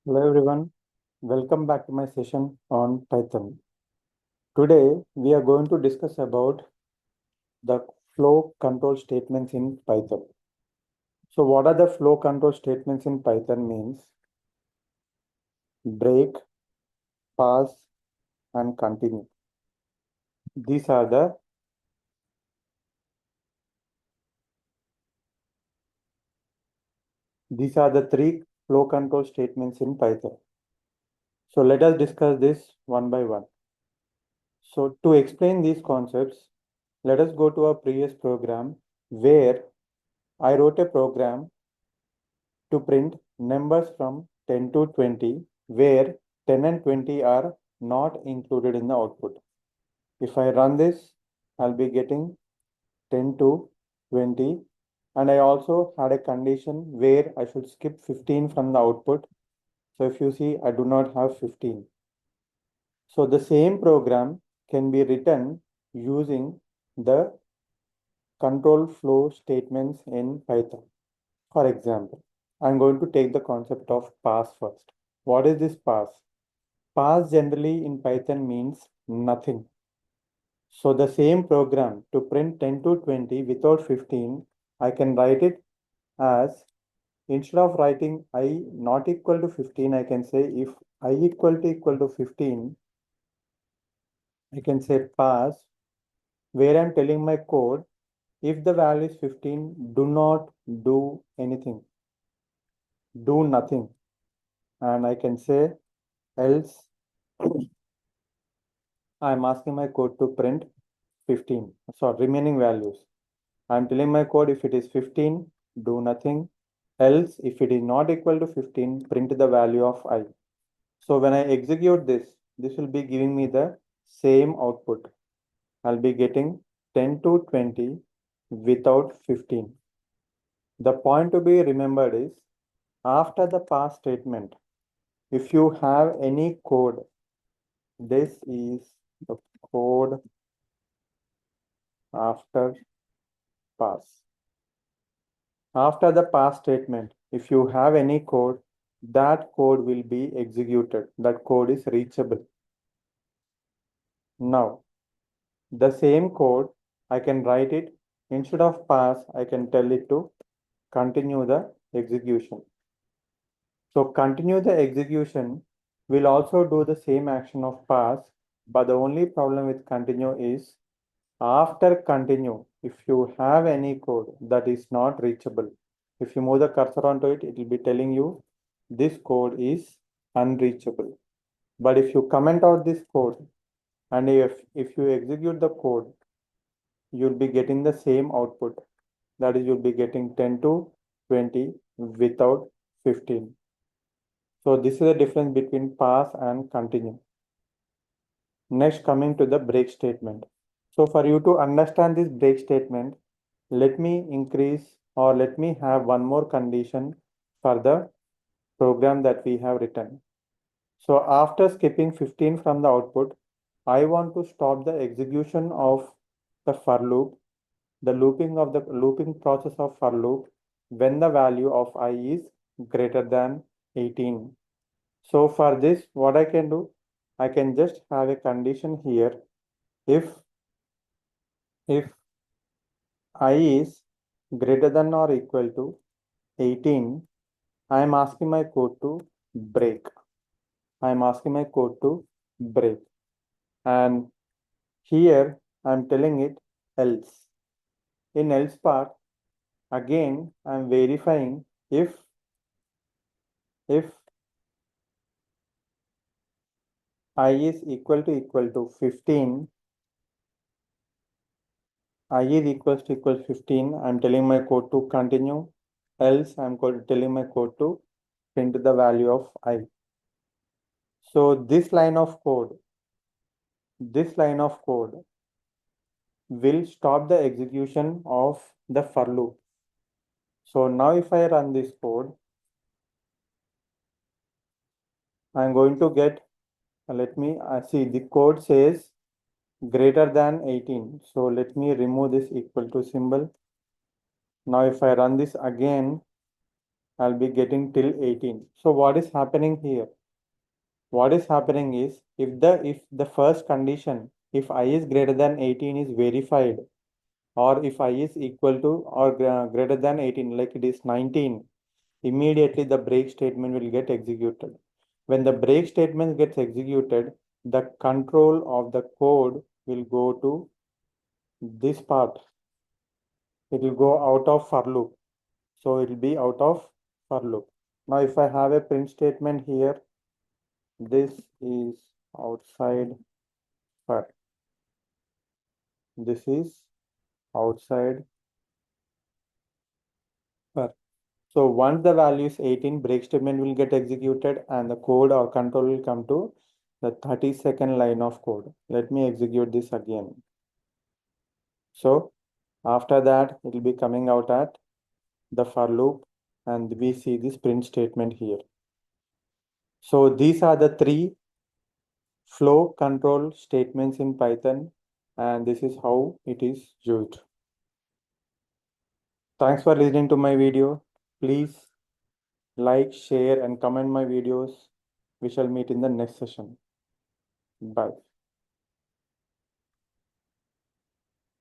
Hello everyone, welcome back to my session on Python. Today we are going to discuss about the flow control statements in Python. So what are the flow control statements in Python means break, pause and continue. These are the three flow control statements in Python. So let us discuss this one by one. So to explain these concepts, let us go to our previous program where I wrote a program to print numbers from 10 to 20 where 10 and 20 are not included in the output. If I run this, I'll be getting 10 to 20, and I also had a condition where I should skip 15 from the output. So if you see, I do not have 15. So the same program can be written using the control flow statements in Python. For example, I'm going to take the concept of pass first. What is this pass? Pass generally in Python means nothing. So the same program to print 10 to 20 without 15, I can write it as, instead of writing I not equal to 15, I can say if I equal to 15, I can say pass, where I'm telling my code, if the value is 15, do not do anything, do nothing. And I can say else I'm asking my code to print 15, so remaining values. I'm telling my code if it is 15, do nothing. Else, if it is not equal to 15, print the value of I. So when I execute this will be giving me the same output. I'll be getting 10 to 20 without 15. The point to be remembered is after the pass statement, if you have any code, this is the code after pass. After the pass statement, if you have any code, that code will be executed. That code is reachable. Now, the same code, I can write it. Instead of pass, I can tell it to continue the execution. So continue the execution will also do the same action of pass, but the only problem with continue is after continue, if you have any code that is not reachable, if you move the cursor onto it, it will be telling you this code is unreachable. But if you comment out this code and if you execute the code, you'll be getting the same output. That is, you'll be getting 10 to 20 without 15. So this is the difference between pass and continue. Next, coming to the break statement. So for you to understand this break statement, let me increase or let me have one more condition for the program that we have written. So after skipping 15 from the output, I want to stop the execution of the for loop, the looping process of for loop when the value of I is greater than 18. So for this, what I can do, I can just have a condition here. If I is greater than or equal to 18, I am asking my code to break. I am asking my code to break. And here I am telling it else. In else part, again I am verifying if I is equal to 15, I is equals to 15, I am telling my code to continue, else I am telling my code to print the value of I. So this line of code will stop the execution of the for loop. So now if I run this code, I'm going to get, let me see, the code says greater than 18. So let me remove this equal to symbol. Now if I run this again, I'll be getting till 18. So what is happening here? What is happening is if the first condition, if I is greater than 18 is verified, or if I is equal to or greater than 18, like it is 19, immediately the break statement will get executed. When the break statement gets executed, the control of the code will go to this part. It will go out of for loop. So it will be out of for loop. Now if I have a print statement here, this is outside for. This is outside for. So once the value is 18, break statement will get executed and the code or control will come to the 32nd line of code. Let me execute this again. So after that, it will be coming out at the for loop and we see this print statement here. So these are the three flow control statements in Python, and this is how it is used. Thanks for listening to my video. Please like, share, and comment my videos. We shall meet in the next session. Bye.